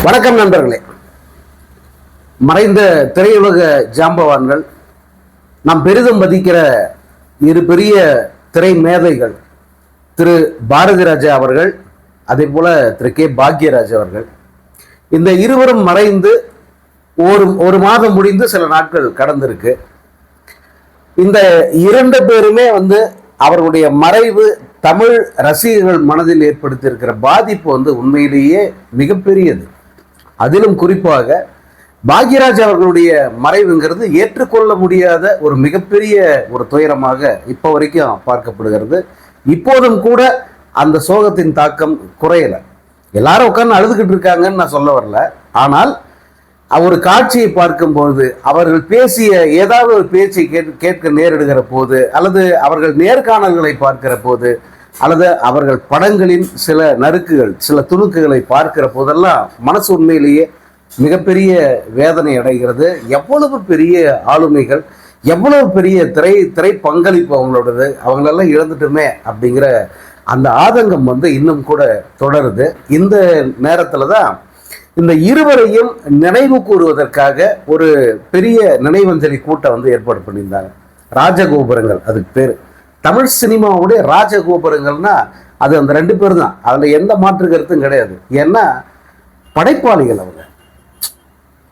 வணக்கம் நண்பர்களே. மறைந்த திரையுலக ஜாம்பவான்கள், நாம் பெரிதும் மதிக்கிற இரு பெரிய திரை மேதைகள், திரு பாரதி ராஜா அவர்கள், அதே போல திரு கே பாக்யராஜ் அவர்கள். இந்த இருவரும் மறைந்து ஒரு மாதம் முடிந்து சில நாட்கள் கடந்திருக்கு. இந்த இரண்டு பேருமே அவர்களுடைய மறைவு தமிழ் ரசிகர்கள் மனதில் ஏற்படுத்தியிருக்கிற பாதிப்பு உண்மையிலேயே மிகப்பெரியது. அதிலும் குறிப்பாக பாக்யராஜ் அவர்களுடைய மறைவுங்கிறது ஏற்றுக்கொள்ள முடியாத ஒரு மிகப்பெரிய ஒரு துயரமாக இப்போ வரைக்கும் பார்க்கப்படுகிறது. இப்போதும் கூட அந்த சோகத்தின் தாக்கம் குறையலை. எல்லாரும் உட்கார்ந்து அழுதுகிட்டு இருக்காங்கன்னு நான் சொல்ல வரல. ஆனால் ஒரு காட்சியை பார்க்கும்போது, அவர்கள் பேசிய ஏதாவது ஒரு பேச்சை கேட்க நேரிடுகிற போது, அல்லது அவர்கள் நேர்காணல்களை பார்க்கிற போது, அல்லது அவர்கள் படங்களின் சில நறுக்குகள், சில துணுக்குகளை பார்க்கிற போதெல்லாம் மனசு உண்மையிலேயே மிகப்பெரிய வேதனை அடைகிறது. எவ்வளவு பெரிய ஆளுமைகள், எவ்வளவு பெரிய திரை பங்களிப்பு அவங்களோடது, அவங்களெல்லாம் இழந்துட்டுமே அப்படிங்கிற அந்த ஆதங்கம் இன்னும் கூட தொடருது. இந்த நேரத்தில் தான் இந்த இருவரையும் நினைவு கூறுவதற்காக ஒரு பெரிய நினைவஞ்சலி கூட்டம் ஏற்பாடு பண்ணியிருந்தாங்க. ராஜகோபுரங்கள் அதுக்கு பேர். தமிழ் சினிமாவுடைய ராஜகோபுரங்கள்னா அது அந்த ரெண்டு பேர் தான். அதில் எந்த மாற்று கருத்தும் கிடையாது. ஏன்னா படைப்பாளிகள் அவங்க.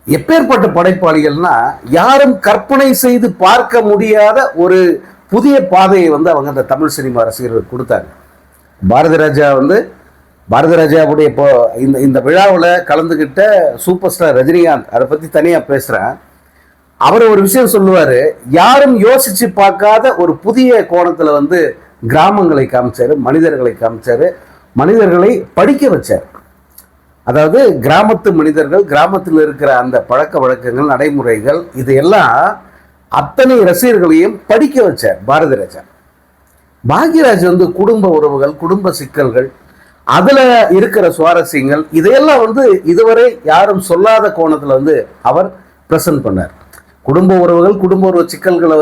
எப்பேற்பட்ட படைப்பாளிகள்னா, யாரும் கற்பனை செய்து பார்க்க முடியாத ஒரு புதிய பாதையை அவங்க அந்த தமிழ் சினிமா ரசிகர்கள் கொடுத்தாங்க. பாரதி ராஜாவுடைய இப்போ இந்த விழாவில் கலந்துக்கிட்ட சூப்பர் ஸ்டார் ரஜினிகாந்த், அதை பற்றி தனியாக பேசுகிறேன். அவர் ஒரு விஷயம் சொல்லுவார். யாரும் யோசிச்சு பார்க்காத ஒரு புதிய கோணத்தில் கிராமங்களை காமிச்சாரு, மனிதர்களை காமிச்சாரு, மனிதர்களை படிக்க வச்சார். அதாவது கிராமத்து மனிதர்கள், கிராமத்தில் இருக்கிற அந்த பழக்க வழக்கங்கள், நடைமுறைகள், இதையெல்லாம் அத்தனை ரசிகர்களையும் படிக்க வச்சார் பாரதி ராஜா. பாக்யராஜ் குடும்ப உறவுகள், குடும்ப சிக்கல்கள், அதுல இருக்கிற சுவாரஸ்யங்கள், இதையெல்லாம் இதுவரை யாரும் சொல்லாத கோணத்துல அவர் பிரசன்ட் பண்ணார். குடும்ப உறவுகள், குடும்ப உறவு சிக்கல்களை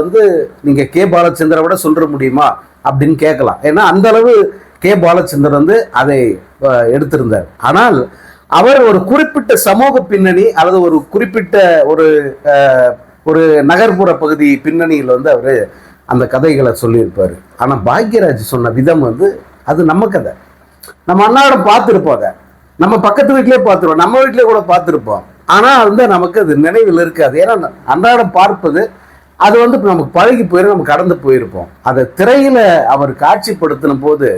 நீங்க கே பாலச்சந்தரை விட சொல்ற முடியுமா அப்படின்னு கேட்கலாம். ஏன்னா அந்த அளவு கே பாலச்சந்தர் அதை எடுத்திருந்தார். ஆனால் அவர் ஒரு குறிப்பிட்ட சமூக பின்னணி அல்லது ஒரு குறிப்பிட்ட ஒரு நகர்ப்புற பகுதி பின்னணியில் அவர் அந்த கதைகளை சொல்லியிருப்பார். ஆனால் பாக்யராஜ் சொன்ன விதம் அது நம்ம கதை. நம்ம அன்னாடம் பார்த்துருப்போம், நம்ம பக்கத்து வீட்டிலே பார்த்துருவோம், நம்ம வீட்டிலே கூட பார்த்துருப்போம். ஆனால் நமக்கு அது நினைவில் இருக்காது. ஏன்னா அன்றாடம் பார்ப்பது அது நமக்கு பழகி போயிடும், நம்ம கடந்து போயிருப்போம். அதை திரையில அவர் காட்சிப்படுத்தின போது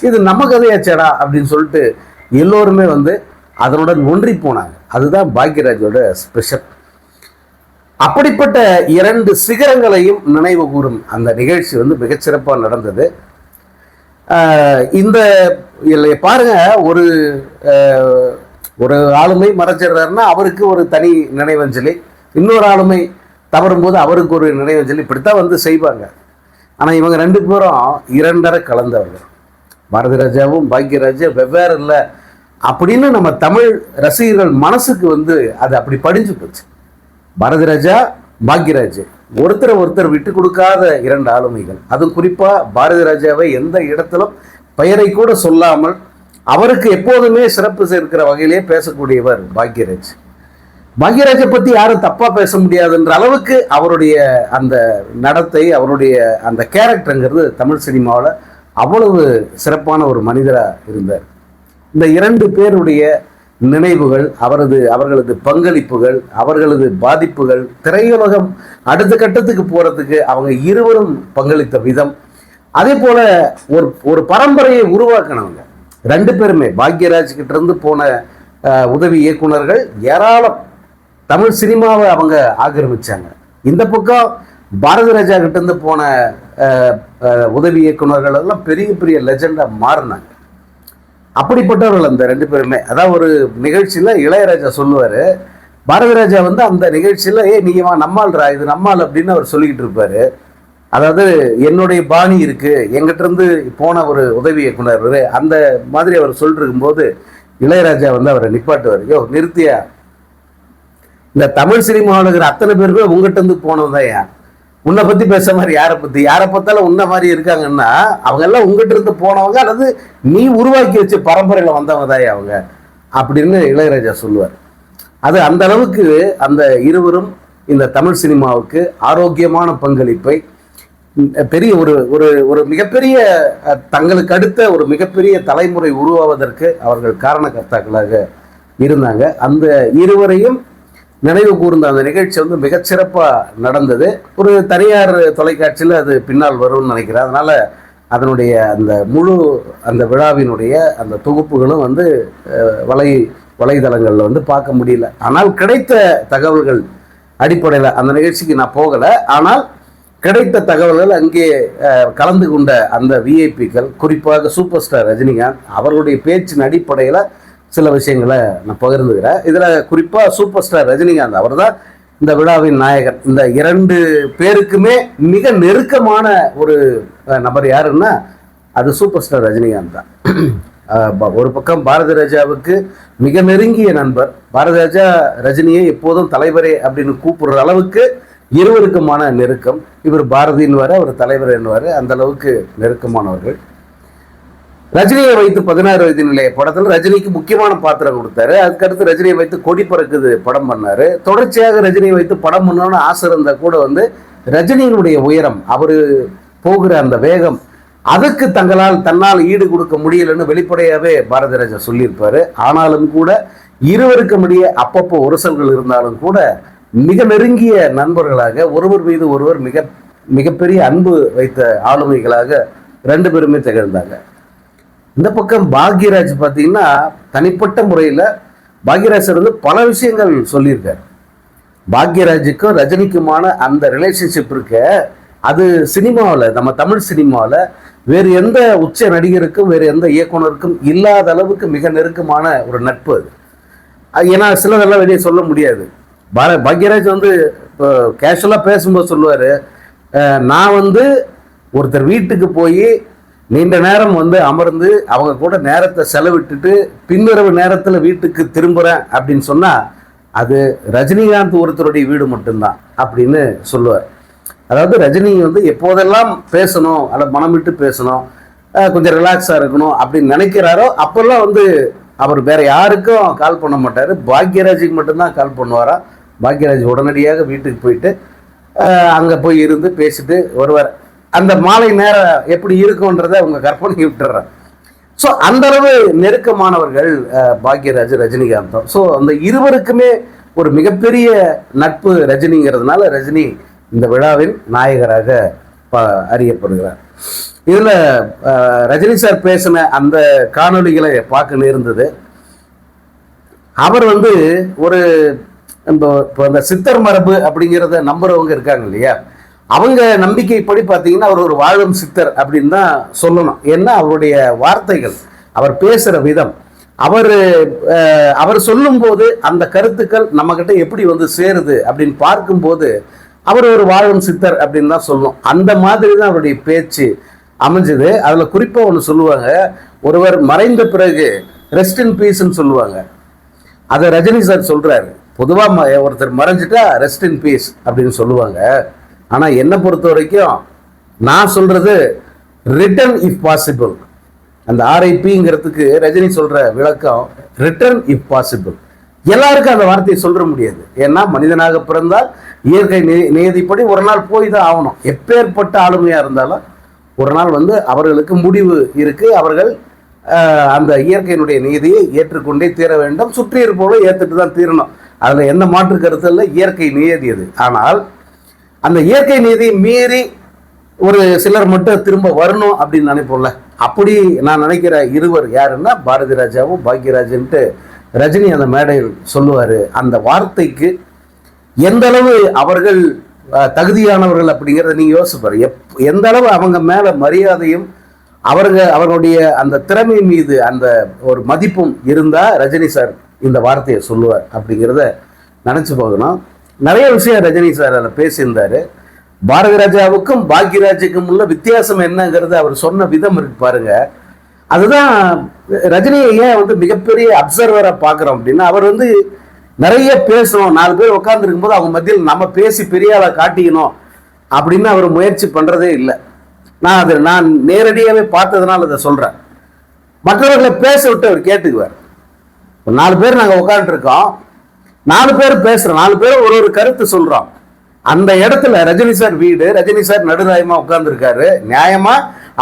இது நம்ம கதையாச்சேடா அப்படின்னு சொல்லிட்டு எல்லோருமே அதனுடன் ஒன்றி போனாங்க. அதுதான் பாக்யராஜோட ஸ்பெஷல். அப்படிப்பட்ட இரண்டு சிகரங்களையும் நினைவு கூறும் அந்த நிகழ்ச்சி மிகச்சிறப்பாக நடந்தது. இந்த பாருங்க, ஒரு ஆளுமை மறைச்சிடுறாருன்னா அவருக்கு ஒரு தனி நினைவஞ்சலி, இன்னொரு ஆளுமை தவறும் போது அவருக்கு ஒரு நினைவஞ்சலி, இப்படித்தான் செய்வாங்க. ஆனால் இவங்க ரெண்டு பேரும் இரண்டரை கலந்தவர்கள். பாரதி ராஜாவும் பாக்யராஜா வெவ்வேறு இல்லை அப்படின்னு நம்ம தமிழ் ரசிகர்கள் மனசுக்கு அது அப்படி படிஞ்சு போச்சு. பாரதி ராஜா, பாக்யராஜ் ஒருத்தர் விட்டு கொடுக்காத இரண்டு ஆளுமைகள். அதுவும் குறிப்பா பாரதி ராஜாவை எந்த இடத்திலும் பெயரை கூட சொல்லாமல் அவருக்கு எப்போதுமே சிறப்பு சேர்க்கிற வகையிலே பேசக்கூடியவர் பாக்யராஜ். பாக்யராஜை பத்தி யாரும் தப்பா பேச முடியாதுன்ற அளவுக்கு அவருடைய அந்த நடத்தை, அவருடைய அந்த கேரக்டருங்கிறது தமிழ் சினிமாவில் அவ்வளவு சிறப்பான ஒரு மனிதராக இருந்தார். இந்த இரண்டு பேருடைய நினைவுகள், அவர்களது பங்களிப்புகள், அவர்களது பாதிப்புகள், திரையுலகம் அடுத்த கட்டத்துக்கு போறதுக்கு அவங்க இருவரும் பங்களித்த விதம், அதே போல ஒரு பரம்பரையை உருவாக்கினவங்க ரெண்டு பேருமே. பாக்யராஜ் கிட்ட இருந்து போன உதவி இயக்குனர்கள் ஏராளம் தமிழ் சினிமாவை அவங்க ஆக்கிரமிச்சாங்க. இந்த பக்கம் பாரதி ராஜா கிட்ட இருந்து போன உதவி இயக்குனர்கள் எல்லாம் பெரிய பெரிய லெஜெண்டா மாறினாங்க. அப்படிப்பட்டவர்கள் அந்த ரெண்டு பேருமே. அதாவது ஒரு நிகழ்ச்சியில் இளையராஜா சொல்லுவார், பாரதி ராஜா அந்த நிகழ்ச்சியில் நீங்க நம்மால்ரா, இது நம்மால் அப்படின்னு அவர் சொல்லிக்கிட்டு இருப்பாரு. அதாவது என்னுடைய பாணி இருக்கு, எங்கிட்ட இருந்து போன ஒரு உதவி இயக்குனர் அந்த மாதிரி அவர் சொல்லிருக்கும் போது இளையராஜா அவரை நிப்பாட்டுவார். யோ நிறுத்தியா, இந்த தமிழ் சினிமாவில் இருக்கிற அத்தனை பேருமே உங்ககிட்ட இருந்து போனதுதான். உன்னை பத்தி பேச மாதிரி யாரை பார்த்தாலும் உன்ன மாதிரி இருக்காங்கன்னா அவங்க எல்லாம் உங்ககிட்ட இருந்து போனவங்க அல்லது நீ உருவாக்கி வச்ச பரம்பரையில வந்தவங்க தான் அவங்க அப்படின்னு இளையராஜா சொல்லுவார். அது அந்த அளவுக்கு அந்த இருவரும் இந்த தமிழ் சினிமாவுக்கு ஆரோக்கியமான பங்களிப்பை பெரிய ஒரு ஒரு ஒரு மிகப்பெரிய தங்களுக்கு அடுத்த ஒரு மிகப்பெரிய தலைமுறை உருவாவதற்கு அவர்கள் காரணகர்த்தாக்களாக இருந்தாங்க. அந்த இருவரையும் நினைவு கூர்ந்த அந்த நிகழ்ச்சி வந்து மிகச்சிறப்பாக நடந்தது. ஒரு தனியார் தொலைக்காட்சியில் அது பின்னால் வரும்னு நினைக்கிறேன். அதனால் அதனுடைய அந்த முழு அந்த விழாவினுடைய அந்த தொகுப்புகளும் வந்து வலைதளங்களில் வந்து பார்க்க முடியல. ஆனால் கிடைத்த தகவல்கள் அடிப்படையில் அந்த நிகழ்ச்சிக்கு நான் போகலை. ஆனால் கிடைத்த தகவல்கள் அங்கே கலந்து கொண்ட அந்த விஐபிக்கள், குறிப்பாக சூப்பர் ஸ்டார் ரஜினிகாந்த் அவர்களுடைய பேச்சின் அடிப்படையில் சில விஷயங்களை நான் பகிர்ந்துக்கிறேன். இதில் குறிப்பாக சூப்பர் ஸ்டார் ரஜினிகாந்த் அவர் தான் இந்த விழாவின் நாயகர். இந்த 2 பேருக்குமே மிக நெருக்கமான ஒரு நபர் யாருன்னா அது சூப்பர் ஸ்டார் ரஜினிகாந்த் தான். ஒரு பக்கம் பாரதி ராஜாவுக்கு மிக நெருங்கிய நண்பர். பாரதி ராஜா ரஜினியை எப்போதும் தலைவரே அப்படின்னு கூப்பிடுற அளவுக்கு இருவருக்குமான நெருக்கம். இவர் பாரதின்வார், அவர் தலைவர் என்னவார், அந்த அளவுக்கு நெருக்கமானவர்கள். ரஜினியை வைத்து 16 வயது நிலைய படத்தில் ரஜினிக்கு முக்கியமான பாத்திரம் கொடுத்தாரு. அதுக்கடுத்து ரஜினியை வைத்து கொடி பறக்குது படம் பண்ணாரு. தொடர்ச்சியாக ரஜினியை வைத்து படம் பண்ணணும்னு ஆசை இருந்தா கூட வந்து ரஜினியினுடைய உயரம், அவரு போகிற அந்த வேகம், அதுக்கு தன்னால் ஈடு கொடுக்க முடியலன்னு வெளிப்படையாவே பாரதி ராஜா சொல்லியிருப்பாரு. ஆனாலும் கூட இருவருக்கும் இடையே அப்பப்போ உரசல்கள் இருந்தாலும் கூட மிக நெருங்கிய நண்பர்களாக, ஒருவர் மீது ஒருவர் மிகப்பெரிய அன்பு வைத்த ஆளுமைகளாக 2 பேருமே திகழ்ந்தாங்க. இந்த பக்கம் பாக்யராஜ் பார்த்தீங்கன்னா தனிப்பட்ட முறையில் பாக்யராஜ் வந்து பல விஷயங்கள் சொல்லியிருக்காரு. பாக்யராஜுக்கும் ரஜினிக்குமான அந்த ரிலேஷன்ஷிப் இருக்க, அது சினிமாவில், நம்ம தமிழ் சினிமாவில் வேறு எந்த உச்ச நடிகருக்கும் வேறு எந்த இயக்குனருக்கும் இல்லாத அளவுக்கு மிக நெருக்கமான ஒரு நட்பு அது. ஏன்னா சிலதெல்லாம் வெளியே சொல்ல முடியாது. பாக்யராஜ் வந்து இப்போ கேஷுவலாக பேசும்போது சொல்லுவார், நான் வந்து ஒருத்தர் வீட்டுக்கு போய் நீண்ட நேரம் வந்து அமர்ந்து அவங்க கூட நேரத்தை செலவிட்டுட்டு பின்னிரவு நேரத்தில் வீட்டுக்கு திரும்புகிறேன் அப்படின்னு சொன்னால் அது ரஜினிகாந்த் ஒருத்தருடைய வீடு மட்டும்தான் அப்படின்னு சொல்லுவார். அதாவது ரஜினி வந்து எப்போதெல்லாம் பேசணும், அல்ல மனம் விட்டு பேசணும், கொஞ்சம் ரிலாக்ஸாக இருக்கணும் அப்படின்னு நினைக்கிறாரோ அப்போல்லாம் வந்து அவர் வேற யாருக்கும் கால் பண்ண மாட்டார், பாக்யராஜுக்கு மட்டும்தான் கால் பண்ணுவாராம். பாக்யராஜ் உடனடியாக வீட்டுக்கு போயிட்டு அங்கே போய் இருந்து பேசிட்டு வருவார். அந்த மாலை நேரம் எப்படி இருக்கும்ன்றதை அவங்க கற்பனைக்கு விட்டுறாங்க. ஸோ அந்த அளவு நெருக்கமானவர்கள் பாக்யராஜ் ரஜினிகாந்தும். ஸோ அந்த இருவருக்குமே ஒரு மிகப்பெரிய நட்பு ரஜினிங்கிறதுனால ரஜினி இந்த விழாவின் நாயகராக அறியப்படுகிறார். இதில் ரஜினி சார் பேசின அந்த காணொலிகளை பார்க்க நேர்ந்தது. அவர் வந்து ஒரு இப்போ இந்த சித்தர் மரபு அப்படிங்கிறத நம்புறவங்க இருக்காங்க இல்லையா, அவங்க நம்பிக்கைப்படி பார்த்தீங்கன்னா அவர் ஒரு வாழும் சித்தர் அப்படின்னு தான் சொல்லணும். ஏன்னா அவருடைய வார்த்தைகள், அவர் பேசுகிற விதம், அவர் சொல்லும்போது அந்த கருத்துக்கள் நம்மக்கிட்ட எப்படி வந்து சேருது அப்படின்னு பார்க்கும்போது அவர் ஒரு வாழும் சித்தர் அப்படின்னு தான் சொல்லணும். அந்த மாதிரி தான் அவருடைய பேச்சு அமைஞ்சது. அதில் குறிப்பாக ஒன்று சொல்லுவாங்க, ஒருவர் மறைந்த பிறகு ரெஸ்ட் இன் பீஸ்ன்னு சொல்லுவாங்க. அதை ரஜினி சார் சொல்கிறாரு. பொதுவாக ஒருத்தர் மறைஞ்சிட்டா ரெஸ்ட் இன் பீஸ் அப்படின்னு சொல்லுவாங்க. ஆனால் என்னை பொறுத்த வரைக்கும் நான் சொல்கிறது ரிட்டர்ன் இஃப் பாசிபிள். அந்த ஆர்ஐபிங்கிறதுக்கு ரஜினி சொல்கிற விளக்கம் ரிட்டர்ன் இஃப் பாசிபிள். எல்லாருக்கும் அந்த வார்த்தையை சொல்ல முடியாது. ஏன்னா மனிதனாக பிறந்தால் இயற்கை நியதிப்படி ஒரு நாள் போய் தான் ஆகணும். எப்பேற்பட்ட ஆளுமையாக இருந்தாலும் ஒரு நாள் வந்து அவர்களுக்கு முடிவு இருக்குது. அவர்கள் அந்த இயற்கையினுடைய நீதியை ஏற்றுக்கொண்டே தீர வேண்டும். சுற்றி இருப்பவர்களும் ஏற்றுட்டு தான் தீரணும். அதில் எந்த மாற்று கருத்து இல்லை, இயற்கை நியதி அது. ஆனால் அந்த இயற்கை நீதியை மீறி ஒரு சிலர் மட்டும் திரும்ப வரணும் அப்படின்னு நினைப்போம்ல, அப்படி நான் நினைக்கிற இருவர் யாருன்னா பாரதி ராஜாவும் பாக்யராஜன்ட்டு ரஜினி அந்த மேடையில் சொல்லுவார். அந்த வார்த்தைக்கு எந்த அளவு அவர்கள் தகுதியானவர்கள் அப்படிங்கிறத நீங்கள் யோசிப்பார். எந்த அளவு அவங்க மேலே மரியாதையும் அவர்களுடைய அந்த திறமை மீது அந்த ஒரு மதிப்பும் இருந்தால் ரஜினி சார் இந்த வார்த்தையை சொல்லுவார் அப்படிங்கிறத நினச்சி பார்க்கணும். நிறைய விஷயம் ரஜினி சார் அதில் பேசியிருந்தார். பாரதி ராஜாவுக்கும் பாக்யராஜுக்கும் உள்ள வித்தியாசம் என்னங்கிறது அவர் சொன்ன விதம் இருக்கு பாருங்க. அதுதான் ரஜினியை ஏன் வந்து மிகப்பெரிய அப்சர்வராக பார்க்குறோம் அப்படின்னா, அவர் வந்து நிறைய பேசணும், 4 பேர் உட்காந்துருக்கும் போது அவங்க மத்தியில் நம்ம பேசி பெரிய ஆளை காட்டிக்கணும் அப்படின்னு அவர் முயற்சி பண்ணுறதே இல்லை. நான் நேரடியாகவே பார்த்ததுனால அதை சொல்கிறேன். மற்றவர்களை பேச விட்டு அவர் கேட்டுக்குவார். ஒரு 4 பேர் நாங்கள் உட்காந்துருக்கோம், 4 பேர் பேசுறோம், 4 பேர் ஒரு ஒரு கருத்து சொல்றோம். அந்த இடத்துல ரஜினி சார் வீடு, ரஜினி சார் நடுநாயமா உட்கார்ந்து இருக்காரு. நியாயமா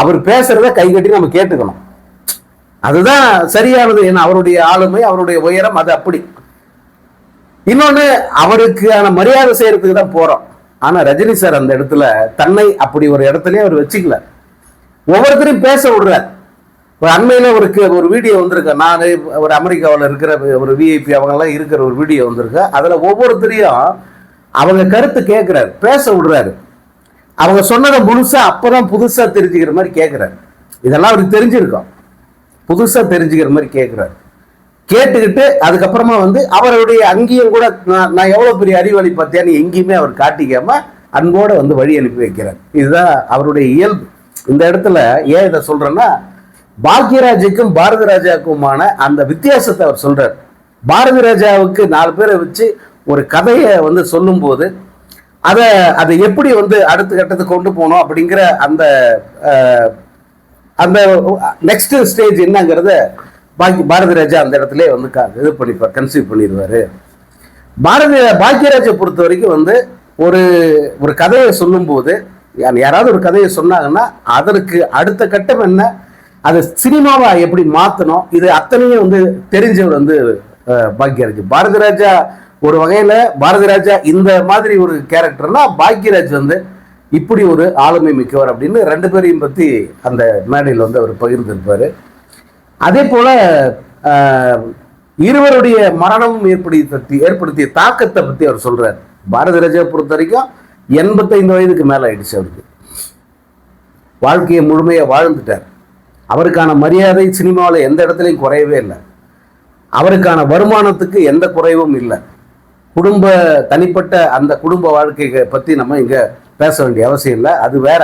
அவர் பேசுறத கை கட்டி நம்ம கேட்டுக்கணும். அதுதான் சரியானது. ஏன்னா அவருடைய ஆளுமை, அவருடைய உயரம் அது அப்படி. இன்னொன்னு, அவருக்கான மரியாதை செய்யறதுக்கு தான் போறோம். ஆனா ரஜினி சார் அந்த இடத்துல தன்னை அப்படி ஒரு இடத்துலயே அவர் வச்சுக்கல. ஒவ்வொருத்தரையும் பேச விடுறார். அண்மையில ஒரு வீடியோ வந்திருக்க, நான் ஒரு அமெரிக்காவில் இருக்கிற ஒரு விஐபி அவங்க எல்லாம் இருக்கிற ஒரு வீடியோ வந்திருக்க. அதுல ஒவ்வொருத்தரையும் அவங்க கருத்து கேட்கிறாரு, பேச விடுறாரு. அவங்க சொன்னதை முழுசா அப்பதான் புதுசா தெரிஞ்சுக்கிற மாதிரி கேட்கிறாரு. இதெல்லாம் அவருக்கு தெரிஞ்சிருக்கும், புதுசா தெரிஞ்சுக்கிற மாதிரி கேட்கிறாரு. கேட்டுக்கிட்டு அதுக்கப்புறமா அவருடைய அங்கேயும் கூட நான் எவ்வளவு பெரிய அறிவாளி பார்த்தியான்னு எங்கேயுமே அவர் காட்டிக்காம அன்போட வழி அனுப்பி வைக்கிறார். இதுதான் அவருடைய இயல்பு. இந்த இடத்துல ஏன் இதை சொல்றேன்னா, பாக்யராஜுக்கும் பாரதி ராஜாவுக்குமான அந்த வித்தியாசத்தை அவர் சொல்றார். பாரதி ராஜாவுக்கு 4 பேரை வச்சு ஒரு கதையை சொல்லும் போது அதை எப்படி அடுத்த கட்டத்துக்கு கொண்டு போனோம் அப்படிங்கிற அந்த அந்த நெக்ஸ்ட் ஸ்டேஜ் என்னங்கிறத பாரதி ராஜா அந்த இடத்துல இது பண்ணிப்பார், கன்சீவ் பண்ணிடுவாரு. பாக்யராஜை பொறுத்த வரைக்கும் ஒரு ஒரு கதையை சொல்லும் போது யாராவது ஒரு கதையை சொன்னாங்கன்னா அதற்கு அடுத்த கட்டம் என்ன, அதை சினிமாவா எப்படி மாத்தணும், இது அத்தனையும் தெரிஞ்சவர் பாக்யராஜ். பாரதி ராஜா ஒரு வகையில பாரதி ராஜா இந்த மாதிரி ஒரு கேரக்டர்னா, பாக்யராஜ் இப்படி ஒரு ஆளுமை மிக்கவர் அப்படின்னு 2 பேரையும் பத்தி அந்த மேடையில் அவர் பகிர்ந்திருப்பாரு. அதே போல இருவருடைய மரணமும் ஏற்படுத்திய தாக்கத்தை பத்தி அவர் சொல்றாரு. பாரதி ராஜா பொறுத்த வரைக்கும் 85 வயதுக்கு மேல ஆயிடுச்சு. அவருக்கு வாழ்க்கையை முழுமையா வாழ்ந்துட்டார். அவருக்கான மரியாதை சினிமாவில் எந்த இடத்துலையும் குறையவே இல்லை. அவருக்கான வருமானத்துக்கு எந்த குறைவும் இல்லை. தனிப்பட்ட அந்த குடும்ப வாழ்க்கையை பத்தி நம்ம இங்க பேச வேண்டிய அவசியம் இல்லை, அது வேற.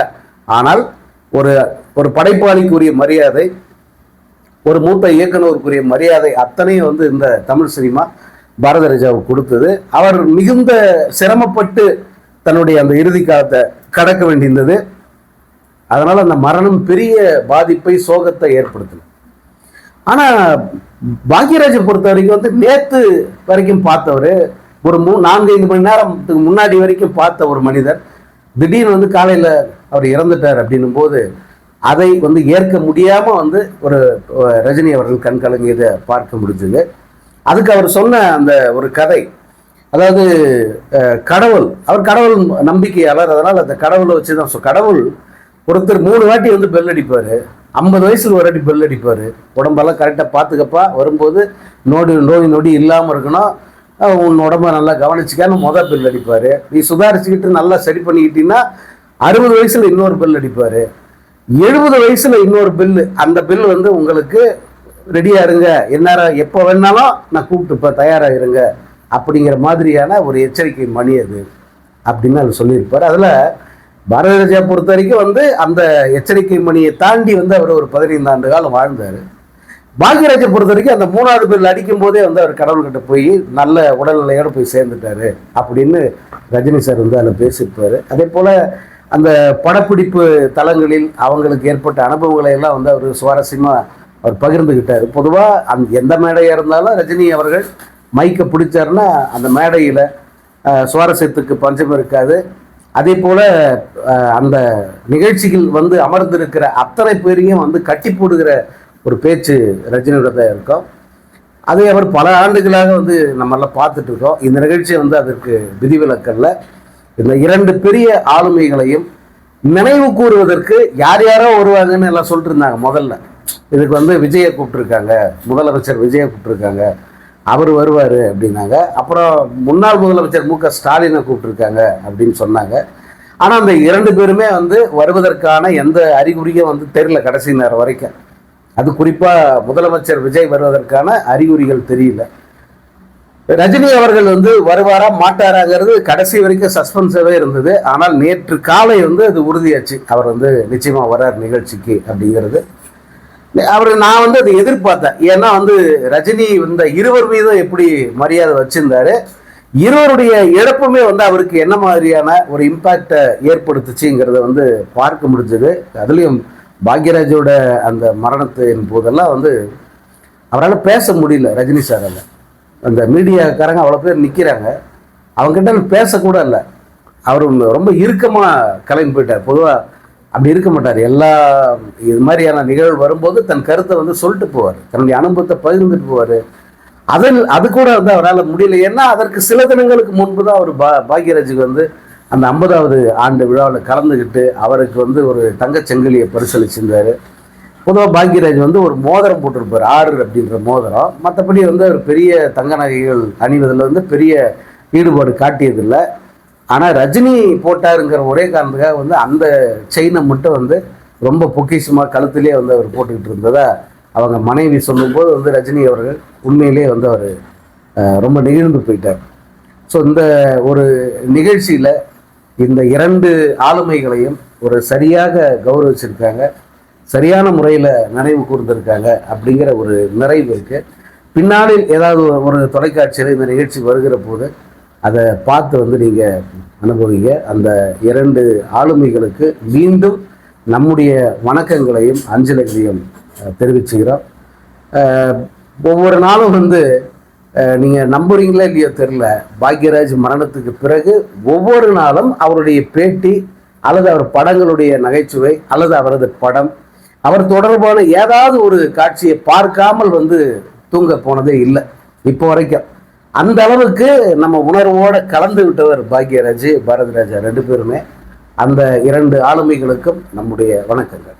ஆனால் ஒரு படைப்பாளிக்குரிய மரியாதை, ஒரு மூத்த இயக்குனருக்குரிய மரியாதை அத்தனையும் இந்த தமிழ் சினிமா பாரதி ராஜாவுக்கு கொடுத்தது. அவர் மிகுந்த சிரமப்பட்டு தன்னுடைய அந்த இறுதி காலத்தை கடக்க வேண்டியிருந்தது. அதனால அந்த மரணம் பெரிய பாதிப்பை, சோகத்தை ஏற்படுத்தணும். ஆனா பாக்யராஜை பொறுத்த வரைக்கும் நேத்து வரைக்கும் பார்த்தவர், ஒரு 4-5 மணி நேரத்துக்கு முன்னாடி வரைக்கும் பார்த்த ஒரு மனிதர் திடீர்னு காலையில அவர் இறந்துட்டார் அப்படின்னும் போது அதை ஏற்க முடியாம ஒரு ரஜினி அவர்கள் கண் கலங்கியதை பார்க்க முடிஞ்சது. அதுக்கு அவர் சொன்ன அந்த ஒரு கதை, அதாவது அவர் கடவுள் நம்பிக்கையாளர். அதனால அந்த கடவுளை வச்சுதான் கடவுள் ஒருத்தர் 3 வாட்டி பெல் அடிப்பாரு, 50 வயசுல ஒரு வாட்டி பெல் அடிப்பாரு. உடம்பெல்லாம் கரெக்டா பாத்துக்கப்பா, வரும்போது நோய் நொடி இல்லாம இருக்கணும், உன் உடம்ப நல்லா கவனிச்சுக்கான்னு பெல் அடிப்பாரு. நீ சுதாரிச்சுக்கிட்டு நல்லா சரி பண்ணிக்கிட்டீங்கன்னா 60 வயசுல இன்னொரு பெல் அடிப்பாரு, 70 வயசுல இன்னொரு பில்லு. அந்த பில் உங்களுக்கு ரெடியா இருங்க, எந்நேரம் எப்போ வேணாலும் நான் கூப்பிட்டு தயாரா இருங்க அப்படிங்கிற மாதிரியான ஒரு எச்சரிக்கை மணி அது அப்படின்னு அவர் சொல்லியிருப்பார். அதுல பாரதி ராஜா பொறுத்த வரைக்கும் அந்த எச்சரிக்கை மணியை தாண்டி அவர் ஒரு 15 ஆண்டு காலம் வாழ்ந்தாரு. பாக்யராஜை பொறுத்த வரைக்கும் அந்த 3வது பில் அடிக்கும் போதே அவர் கடவுள்கிட்ட போய் நல்ல உடல்நிலையோட போய் சேர்ந்துட்டாரு அப்படின்னு ரஜினி சார் அதில் பேசியிருப்பாரு. அதே போல அந்த படப்பிடிப்பு தளங்களில் அவங்களுக்கு ஏற்பட்ட அனுபவங்களை எல்லாம் அவர் சுவாரஸ்யமா அவர் பகிர்ந்துகிட்டாரு. பொதுவா எந்த மேடையா இருந்தாலும் ரஜினி அவர்கள் மைக்கை பிடிச்சாருன்னா அந்த மேடையில சுவாரஸ்யத்துக்கு பஞ்சம் இருக்காது. அதே போல அந்த நிகழ்ச்சிகள் அமர்ந்திருக்கிற அத்தனை பேரையும் கட்டி போடுகிற ஒரு பேச்சு ரஜினியோட தான் இருக்கும். அதை அவர் பல ஆண்டுகளாக நம்மெல்லாம் பார்த்துட்டு இருக்கோம். இந்த நிகழ்ச்சி அதற்கு விதிவிலக்கல்ல. இந்த 2 பெரிய ஆளுமைகளையும் நினைவு கூறுவதற்கு யாரோ வருவாங்கன்னு எல்லாம் சொல்லிட்டு இருந்தாங்க. முதல்ல இதுக்கு விஜயை கூப்பிட்டுருக்காங்க, முதலமைச்சர் விஜயை கூப்பிட்டுருக்காங்க, அவர் வருவார் அப்படின்னாங்க. அப்புறம் முன்னாள் முதலமைச்சர் மு க ஸ்டாலினை கூப்பிட்டுருக்காங்க அப்படின்னு சொன்னாங்க. ஆனால் அந்த 2 பேருமே வருவதற்கான எந்த அறிகுறியும் தெரியல கடைசி நேரம் வரைக்கும். அது குறிப்பாக முதலமைச்சர் விஜய் வருவதற்கான அறிகுறிகள் தெரியல. ரஜினி அவர்கள் வருவாரா மாட்டாராங்கிறது கடைசி வரைக்கும் சஸ்பென்ஸாகவே இருந்தது. ஆனால் நேற்று காலை அது உறுதியாச்சு, அவர் நிச்சயமா வர்றார் நிகழ்ச்சிக்கு அப்படிங்கிறது. நான் அதை எதிர்பார்த்தேன். ஏன்னா ரஜினி இருவர் மீதும் எப்படி மரியாதை வச்சிருந்தாரு, இருவருடைய இழப்புமே அவருக்கு என்ன மாதிரியான ஒரு இம்பாக்டை ஏற்படுத்துச்சுங்கிறத பார்க்க முடிஞ்சது. அதுலேயும் பாக்யராஜோட அந்த மரணத்தின் போதெல்லாம் அவரால் பேச முடியல ரஜினி சாரால். அந்த மீடியாக்காரங்க அவ்வளோ பேர் நிற்கிறாங்க, அவங்ககிட்ட பேசக்கூட இல்லை. அவர் ரொம்ப இறுக்கமாக கிளம்பி போயிட்டார். பொதுவாக அப்படி இருக்க மாட்டார். எல்லா இது மாதிரியான நிகழ்வு வரும்போது தன் கருத்தை வந்து சொல்லிட்டு போவார், தன்னுடைய அனுபவத்தை பகிர்ந்துட்டு போவார். அது கூட வந்து அவரால் முடியல. ஏன்னா அதற்கு சில தினங்களுக்கு முன்பு தான் அவர் பாக்யராஜுக்கு வந்து அந்த 50வது ஆண்டு விழாவில் கலந்துக்கிட்டு அவருக்கு வந்து ஒரு தங்கச்செங்கலியை பரிசளிச்சிருந்தார். பொதுவாக பாக்யராஜ் வந்து ஒரு மோதிரம் போட்டிருப்பார், 6 அப்படின்ற மோதிரம். மற்றபடி வந்து அவர் பெரிய தங்க நகைகள் அணிவதில் வந்து பெரிய ஈடுபாடு காட்டியதில்லை. ஆனால் ரஜினி போட்டாருங்கிற ஒரே காரணத்துக்காக வந்து அந்த செயினை மட்டும் வந்து ரொம்ப பொக்கிஷமாக கழுத்துலேயே வந்து அவர் போட்டுக்கிட்டு இருந்ததா அவங்க மனைவி சொல்லும்போது வந்து ரஜினி அவர்கள் உண்மையிலே வந்து அவர் ரொம்ப நெகிழ்ந்து போயிட்டார். ஸோ இந்த ஒரு நிகழ்ச்சியில் இந்த 2 ஆளுமைகளையும் ஒரு சரியாக கௌரவிச்சிருக்காங்க, சரியான முறையில் நினைவு கூர்ந்திருக்காங்க அப்படிங்கிற ஒரு நிறைவு இருக்குது. பின்னாளில் ஏதாவது ஒரு தொலைக்காட்சியில் இந்த நிகழ்ச்சி வருகிற போது அதை பார்த்து வந்து நீங்கள் அனுபவிங்க. அந்த 2 ஆளுமைகளுக்கு மீண்டும் நம்முடைய வணக்கங்களையும் அஞ்சலிகளையும் தெரிவிச்சுக்கிறோம். ஒவ்வொரு நாளும் வந்து நீங்கள் நம்புறீங்களா இல்லையோ தெரில, பாக்யராஜ் மரணத்துக்கு பிறகு ஒவ்வொரு நாளும் அவருடைய பேட்டி அல்லது அவர் படங்களுடைய நகைச்சுவை அல்லது அவரது படம், அவர் தொடர்பான ஏதாவது ஒரு காட்சியை பார்க்காமல் வந்து தூங்க போனதே இல்லை இப்போ வரைக்கும். அந்த அளவுக்கு நம்ம உணர்வோடு கலந்து விட்டவர் பாக்யராஜ், பாரதிராஜா 2 பேருமே. அந்த 2 ஆளுமைகளுக்கும் நம்முடைய வணக்கங்கள்.